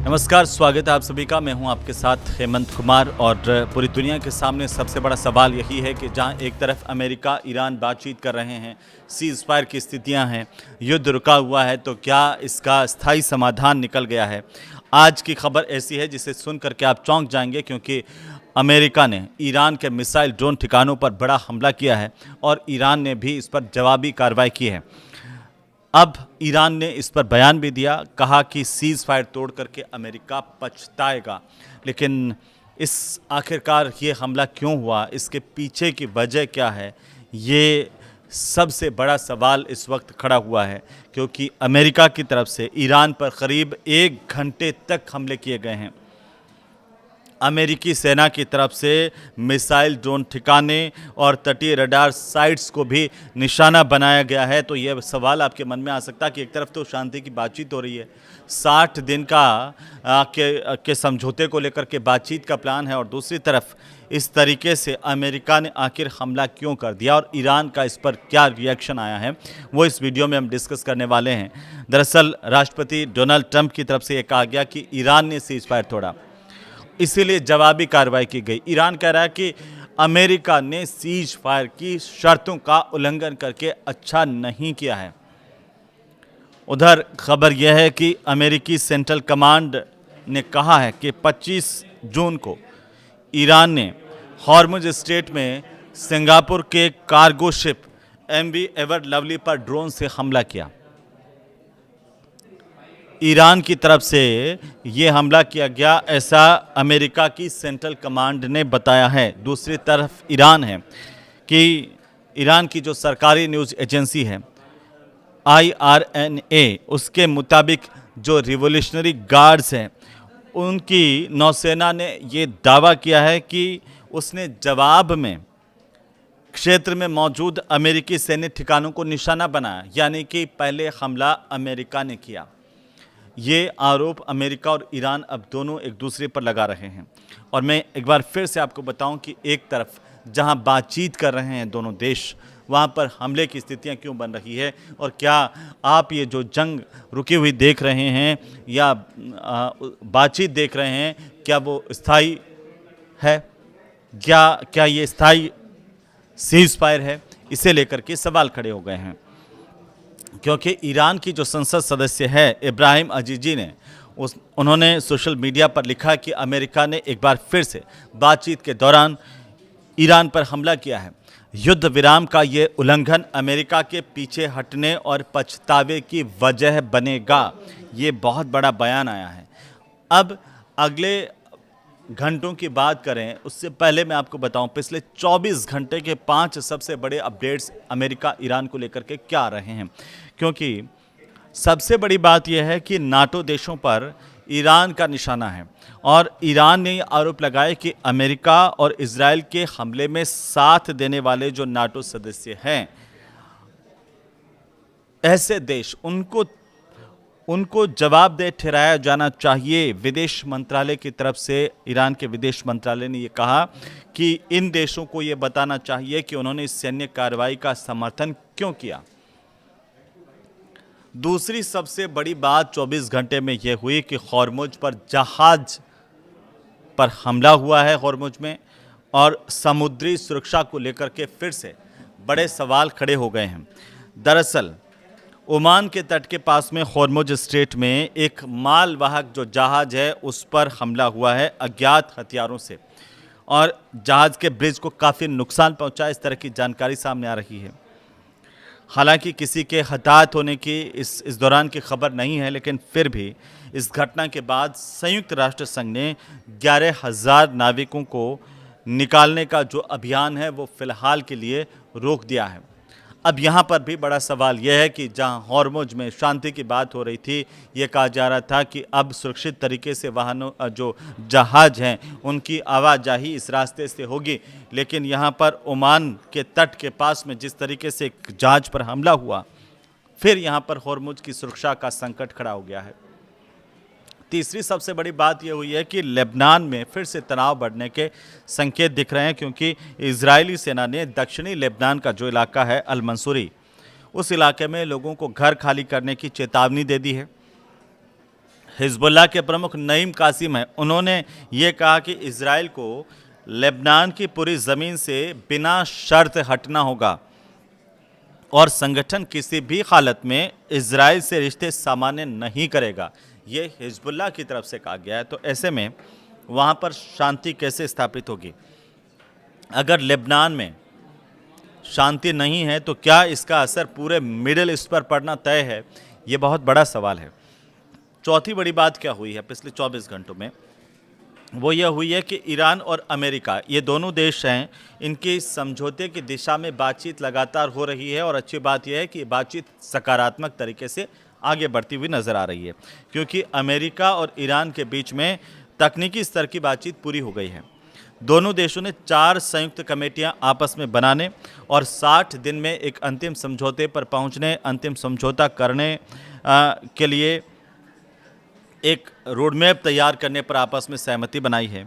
नमस्कार, स्वागत है आप सभी का। मैं हूं आपके साथ हेमंत कुमार। और पूरी दुनिया के सामने सबसे बड़ा सवाल यही है कि जहां एक तरफ अमेरिका ईरान बातचीत कर रहे हैं, सीज़ फायर की स्थितियां हैं, युद्ध रुका हुआ है, तो क्या इसका स्थायी समाधान निकल गया है? आज की खबर ऐसी है जिसे सुन करके आप चौंक जाएंगे, क्योंकि अमेरिका ने ईरान के मिसाइल ड्रोन ठिकानों पर बड़ा हमला किया है और ईरान ने भी इस पर जवाबी कार्रवाई की है। अब ईरान ने इस पर बयान भी दिया, कहा कि सीज़ फायर तोड़ करके अमेरिका पछताएगा। लेकिन इस आखिरकार ये हमला क्यों हुआ, इसके पीछे की वजह क्या है, ये सबसे बड़ा सवाल इस वक्त खड़ा हुआ है। क्योंकि अमेरिका की तरफ से ईरान पर करीब 1 घंटे तक हमले किए गए हैं। अमेरिकी सेना की तरफ से मिसाइल ड्रोन ठिकाने और तटीय रडार साइट्स को भी निशाना बनाया गया है। तो यह सवाल आपके मन में आ सकता है कि एक तरफ तो शांति की बातचीत हो रही है, 60 दिन के समझौते को लेकर के बातचीत का प्लान है, और दूसरी तरफ इस तरीके से अमेरिका ने आखिर हमला क्यों कर दिया और ईरान का इस पर क्या रिएक्शन आया है, वो इस वीडियो में हम डिस्कस करने वाले हैं। दरअसल राष्ट्रपति डोनाल्ड ट्रंप की तरफ से ये कहा गया कि ईरान ने सीज़ फायर तोड़ा, इसीलिए जवाबी कार्रवाई की गई। ईरान कह रहा है कि अमेरिका ने सीज फायर की शर्तों का उल्लंघन करके अच्छा नहीं किया है। उधर खबर यह है कि अमेरिकी सेंट्रल कमांड ने कहा है कि 25 जून को ईरान ने हॉर्मुज स्ट्रेट में सिंगापुर के cargo ship MV ever lovely पर ड्रोन से हमला किया। ईरान की तरफ से ये हमला किया गया, ऐसा अमेरिका की सेंट्रल कमांड ने बताया है। दूसरी तरफ ईरान है कि ईरान की जो सरकारी न्यूज़ एजेंसी है IRNA, उसके मुताबिक जो रिवोल्यूशनरी गार्ड्स हैं, उनकी नौसेना ने ये दावा किया है कि उसने जवाब में क्षेत्र में मौजूद अमेरिकी सैन्य ठिकानों को निशाना बनाया, यानी कि पहले हमला अमेरिका ने किया। ये आरोप अमेरिका और ईरान अब दोनों एक दूसरे पर लगा रहे हैं। और मैं एक बार फिर से आपको बताऊं कि एक तरफ जहां बातचीत कर रहे हैं दोनों देश, वहां पर हमले की स्थितियां क्यों बन रही है, और क्या आप ये जो जंग रुकी हुई देख रहे हैं या बातचीत देख रहे हैं, क्या वो स्थायी है, क्या ये स्थायी सीज़ फायर है, इसे लेकर के सवाल खड़े हो गए हैं। क्योंकि ईरान की जो संसद सदस्य है इब्राहिम अजीजी ने उन्होंने सोशल मीडिया पर लिखा कि अमेरिका ने एक बार फिर से बातचीत के दौरान ईरान पर हमला किया है। युद्ध विराम का ये उल्लंघन अमेरिका के पीछे हटने और पछतावे की वजह बनेगा। ये बहुत बड़ा बयान आया है। अब अगले घंटों की बात करें, उससे पहले मैं आपको बताऊं पिछले 24 घंटे के 5 सबसे बड़े अपडेट्स अमेरिका ईरान को लेकर के क्या आ रहे हैं। क्योंकि सबसे बड़ी बात यह है कि नाटो देशों पर ईरान का निशाना है, और ईरान ने आरोप लगाया कि अमेरिका और इजराइल के हमले में साथ देने वाले जो नाटो सदस्य हैं, ऐसे देश, उनको जवाबदेह ठहराया जाना चाहिए। विदेश मंत्रालय की तरफ से ईरान के विदेश मंत्रालय ने ये कहा कि इन देशों को ये बताना चाहिए कि उन्होंने इस सैन्य कार्रवाई का समर्थन क्यों किया। दूसरी सबसे बड़ी बात 24 घंटे में यह हुई कि हॉर्मुज पर जहाज पर हमला हुआ है हॉर्मुज में, और समुद्री सुरक्षा को लेकर के फिर से बड़े सवाल खड़े हो गए हैं। दरअसल ओमान के तट के पास में हॉर्मुज स्ट्रेट में एक मालवाहक जो जहाज है, उस पर हमला हुआ है अज्ञात हथियारों से, और जहाज के ब्रिज को काफ़ी नुकसान पहुंचा, इस तरह की जानकारी सामने आ रही है। हालांकि किसी के हताहत होने की इस दौरान की खबर नहीं है, लेकिन फिर भी इस घटना के बाद संयुक्त राष्ट्र संघ ने 11,000 नाविकों को निकालने का जो अभियान है वो फिलहाल के लिए रोक दिया है। अब यहाँ पर भी बड़ा सवाल यह है कि जहाँ हॉर्मुज में शांति की बात हो रही थी, ये कहा जा रहा था कि अब सुरक्षित तरीके से वाहनों जो जहाज हैं उनकी आवाजाही इस रास्ते से होगी, लेकिन यहाँ पर ओमान के तट के पास में जिस तरीके से एक जहाज पर हमला हुआ, फिर यहाँ पर हॉर्मुज की सुरक्षा का संकट खड़ा हो गया है। तीसरी सबसे बड़ी बात यह हुई है कि लेबनान में फिर से तनाव बढ़ने के संकेत दिख रहे हैं, क्योंकि इजरायली सेना ने दक्षिणी लेबनान का जो इलाका है अल मंसूरी, उस इलाके में लोगों को घर खाली करने की चेतावनी दे दी है। हिजबुल्लाह के प्रमुख नईम कासिम हैं, उन्होंने ये कहा कि इजराइल को लेबनान की पूरी ज़मीन से बिना शर्त हटना होगा और संगठन किसी भी हालत में इजराइल से रिश्ते सामान्य नहीं करेगा। ये हिजबुल्लाह की तरफ से कहा गया है। तो ऐसे में वहाँ पर शांति कैसे स्थापित होगी? अगर लेबनान में शांति नहीं है तो क्या इसका असर पूरे मिडिल ईस्ट पर पड़ना तय है? ये बहुत बड़ा सवाल है। चौथी बड़ी बात क्या हुई है पिछले 24 घंटों में? वो यह हुई है कि ईरान और अमेरिका, ये दोनों देश हैं, इनकी समझौते की दिशा में बातचीत लगातार हो रही है और अच्छी बात यह है कि बातचीत सकारात्मक तरीके से आगे बढ़ती हुई नज़र आ रही है, क्योंकि अमेरिका और ईरान के बीच में तकनीकी स्तर की बातचीत पूरी हो गई है। दोनों देशों ने 4 संयुक्त कमेटियां आपस में बनाने और 60 दिन में एक अंतिम समझौते पर पहुंचने, अंतिम समझौता करने के लिए एक रोडमैप तैयार करने पर आपस में सहमति बनाई है।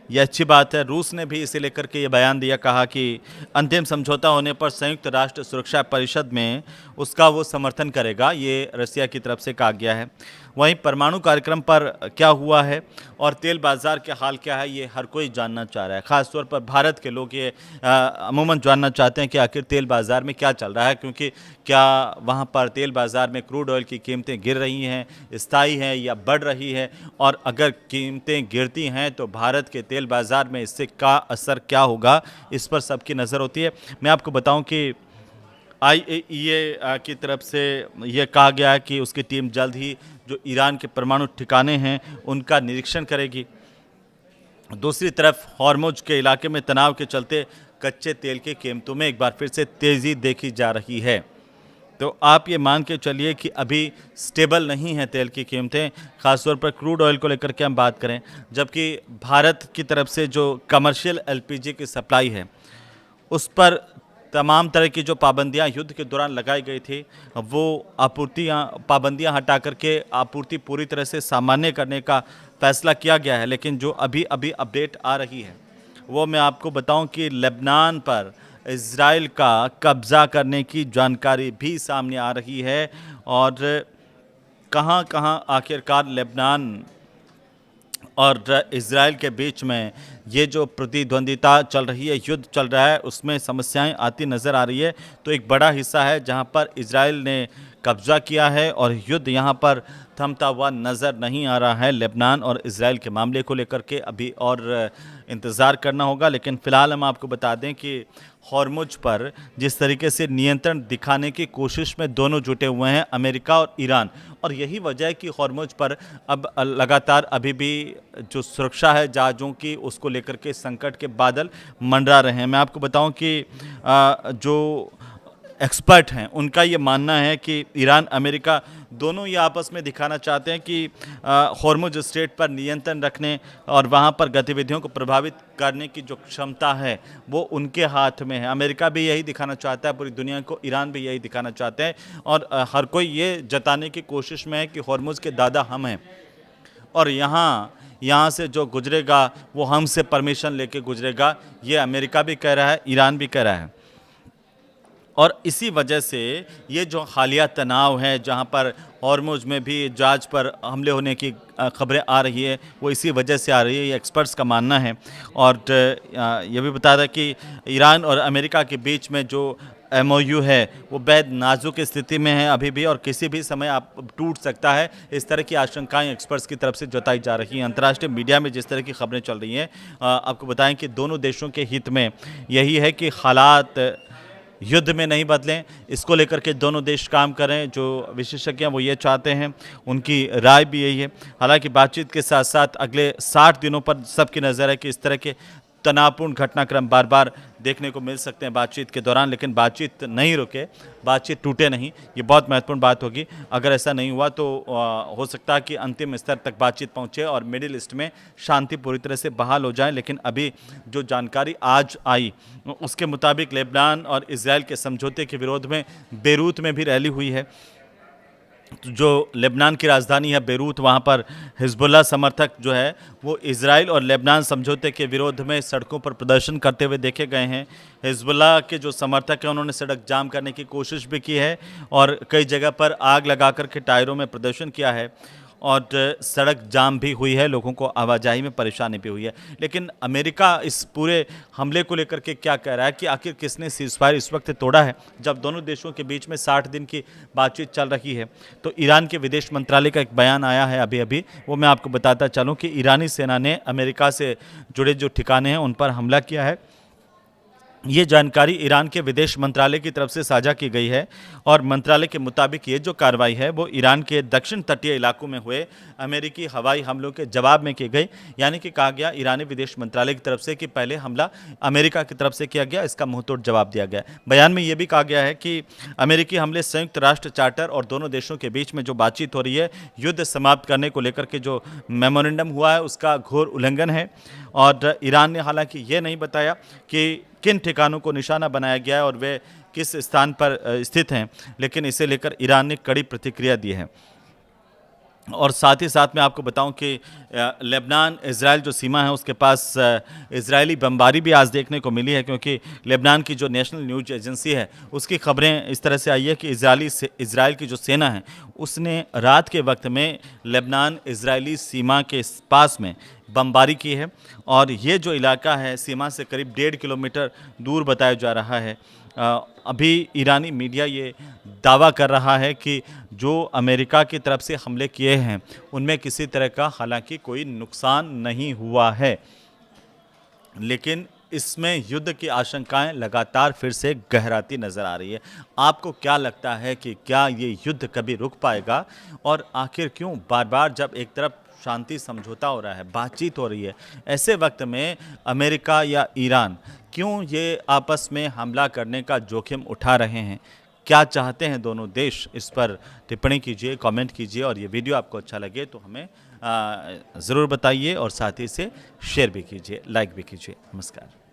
यह अच्छी बात है। रूस ने भी इसे लेकर के ये बयान दिया, कहा कि अंतिम समझौता होने पर संयुक्त राष्ट्र सुरक्षा परिषद में उसका वो समर्थन करेगा। ये रसिया की तरफ से कहा गया है। वहीं परमाणु कार्यक्रम पर क्या हुआ है और तेल बाज़ार के हाल क्या है, ये हर कोई जानना चाह रहा है। ख़ासतौर पर भारत के लोग ये अमूमन जानना चाहते हैं कि आखिर तेल बाज़ार में क्या चल रहा है, क्योंकि क्या वहाँ पर तेल बाज़ार में क्रूड ऑयल की कीमतें गिर रही हैं, स्थायी हैं या बढ़ रही है, और अगर कीमतें गिरती हैं तो भारत के तेल बाज़ार में इससे का असर क्या होगा, इस पर सबकी नज़र होती है। मैं आपको बताऊं कि IAEA की तरफ से यह कहा गया है कि उसकी टीम जल्द ही जो ईरान के परमाणु ठिकाने हैं उनका निरीक्षण करेगी। दूसरी तरफ हॉर्मुज के इलाके में तनाव के चलते कच्चे तेल की कीमतों में एक बार फिर से तेज़ी देखी जा रही है। तो आप ये मान के चलिए कि अभी स्टेबल नहीं है तेल की कीमतें, ख़ासतौर पर क्रूड ऑयल को लेकर के हम बात करें, जबकि भारत की तरफ से जो कमर्शियल LPG की सप्लाई है उस पर तमाम तरह की जो पाबंदियां युद्ध के दौरान लगाई गई थी, वो पाबंदियां हटा करके आपूर्ति पूरी तरह से सामान्य करने का फैसला किया गया है। लेकिन जो अभी अपडेट आ रही है वो मैं आपको बताऊं कि लेबनान पर इजराइल का कब्ज़ा करने की जानकारी भी सामने आ रही है, और कहां आखिरकार लेबनान और इजराइल के बीच में ये जो प्रतिद्वंदिता चल रही है, युद्ध चल रहा है, उसमें समस्याएं आती नज़र आ रही है। तो एक बड़ा हिस्सा है जहां पर इजराइल ने कब्ज़ा किया है और युद्ध यहां पर थमता हुआ नज़र नहीं आ रहा है। लेबनान और इजराइल के मामले को लेकर के अभी और इंतज़ार करना होगा। लेकिन फ़िलहाल हम आपको बता दें कि हॉर्मुज पर जिस तरीके से नियंत्रण दिखाने की कोशिश में दोनों जुटे हुए हैं, अमेरिका और ईरान, और यही वजह है कि हॉर्मुज पर अब लगातार अभी भी जो सुरक्षा है जहाज़ों की, उसको लेकर के संकट के बादल मंडरा रहे हैं। मैं आपको बताऊं कि जो एक्सपर्ट हैं उनका ये मानना है कि ईरान अमेरिका दोनों ये आपस में दिखाना चाहते हैं कि हॉर्मुज स्ट्रेट पर नियंत्रण रखने और वहाँ पर गतिविधियों को प्रभावित करने की जो क्षमता है वो उनके हाथ में है। अमेरिका भी यही दिखाना चाहता है पूरी दुनिया को, ईरान भी यही दिखाना चाहते हैं, और हर कोई ये जताने की कोशिश में है कि हॉर्मुज के दादा हम हैं, और यहाँ से जो गुजरेगा वो हमसे परमिशन लेके गुजरेगा। ये अमेरिका भी कह रहा है, ईरान भी कह रहा है। और इसी वजह से ये जो हालिया तनाव है, जहाँ पर हॉर्मुज में भी जहाज पर हमले होने की खबरें आ रही है, वो इसी वजह से आ रही है, ये एक्सपर्ट्स का मानना है। और ये भी बता रहा कि ईरान और अमेरिका के बीच में जो MOU है वो बेहद नाजुक स्थिति में है अभी भी, और किसी भी समय आप टूट सकता है। इस तरह की आशंकाएं एक्सपर्ट्स की तरफ से जताई जा रही हैं। अंतर्राष्ट्रीय मीडिया में जिस तरह की खबरें चल रही हैं, आपको बताएं कि दोनों देशों के हित में यही है कि हालात युद्ध में नहीं बदलें, इसको लेकर के दोनों देश काम करें। जो विशेषज्ञ हैं वो ये चाहते हैं, उनकी राय भी यही है। हालांकि बातचीत के साथ साथ अगले 60 दिनों पर सबकी नज़र है कि इस तरह के तनावपूर्ण घटनाक्रम बार बार देखने को मिल सकते हैं बातचीत के दौरान, लेकिन बातचीत नहीं रुके, बातचीत टूटे नहीं, ये बहुत महत्वपूर्ण बात होगी। अगर ऐसा नहीं हुआ तो हो सकता है कि अंतिम स्तर तक बातचीत पहुंचे और मिडिल ईस्ट में शांति पूरी तरह से बहाल हो जाए। लेकिन अभी जो जानकारी आज आई उसके मुताबिक लेबनान और इजराइल के समझौते के विरोध में बेरूत में भी रैली हुई है। जो लेबनान की राजधानी है बेरूत, वहाँ पर हिजबुल्लाह समर्थक जो है वो इजराइल और लेबनान समझौते के विरोध में सड़कों पर प्रदर्शन करते हुए देखे गए हैं। हिजबुल्लाह के जो समर्थक हैं उन्होंने सड़क जाम करने की कोशिश भी की है और कई जगह पर आग लगा कर के टायरों में प्रदर्शन किया है। और सड़क जाम भी हुई है, लोगों को आवाजाही में परेशानी भी हुई है। लेकिन अमेरिका इस पूरे हमले को लेकर के क्या कह रहा है कि आखिर किसने सीज़फायर इस वक्त तोड़ा है, जब दोनों देशों के बीच में 60 दिन की बातचीत चल रही है। तो ईरान के विदेश मंत्रालय का एक बयान आया है अभी अभी, वो मैं आपको बताता चलूँ कि ईरानी सेना ने अमेरिका से जुड़े जो ठिकाने हैं उन पर हमला किया है। ये जानकारी ईरान के विदेश मंत्रालय की तरफ से साझा की गई है और मंत्रालय के मुताबिक ये जो कार्रवाई है वो ईरान के दक्षिण तटीय इलाकों में हुए अमेरिकी हवाई हमलों के जवाब में की गई। यानी कि कहा गया ईरानी विदेश मंत्रालय की तरफ से कि पहले हमला अमेरिका की तरफ से किया गया, इसका मुंहतोड़ जवाब दिया गया। बयान में ये भी कहा गया है कि अमेरिकी हमले संयुक्त राष्ट्र चार्टर और दोनों देशों के बीच में जो बातचीत हो रही है, युद्ध समाप्त करने को लेकर के जो मेमोरेंडम हुआ है उसका घोर उल्लंघन है। और ईरान ने हालांकि ये नहीं बताया कि किन ठिकानों को निशाना बनाया गया है और वे किस स्थान पर स्थित हैं, लेकिन इसे लेकर ईरान ने कड़ी प्रतिक्रिया दी है। और साथ ही साथ मैं आपको बताऊं कि लेबनान इज़राइल जो सीमा है उसके पास इजरायली बमबारी भी आज देखने को मिली है, क्योंकि लेबनान की जो नेशनल न्यूज़ एजेंसी है उसकी खबरें इस तरह से आई है कि इजराइल की जो सेना है उसने रात के वक्त में लेबनान इजरायली सीमा के पास में बमबारी की है। और ये जो इलाका है सीमा से करीब 1.5 किलोमीटर दूर बताया जा रहा है। अभी ईरानी मीडिया ये दावा कर रहा है कि जो अमेरिका की तरफ से हमले किए हैं उनमें किसी तरह का हालांकि कोई नुकसान नहीं हुआ है, लेकिन इसमें युद्ध की आशंकाएं लगातार फिर से गहराती नज़र आ रही है। आपको क्या लगता है कि क्या ये युद्ध कभी रुक पाएगा, और आखिर क्यों बार बार जब एक तरफ शांति समझौता हो रहा है, बातचीत हो रही है, ऐसे वक्त में अमेरिका या ईरान क्यों ये आपस में हमला करने का जोखिम उठा रहे हैं? क्या चाहते हैं दोनों देश? इस पर टिप्पणी कीजिए, कमेंट कीजिए, और ये वीडियो आपको अच्छा लगे तो हमें ज़रूर बताइए और साथ ही इसे शेयर भी कीजिए, लाइक भी कीजिए। नमस्कार।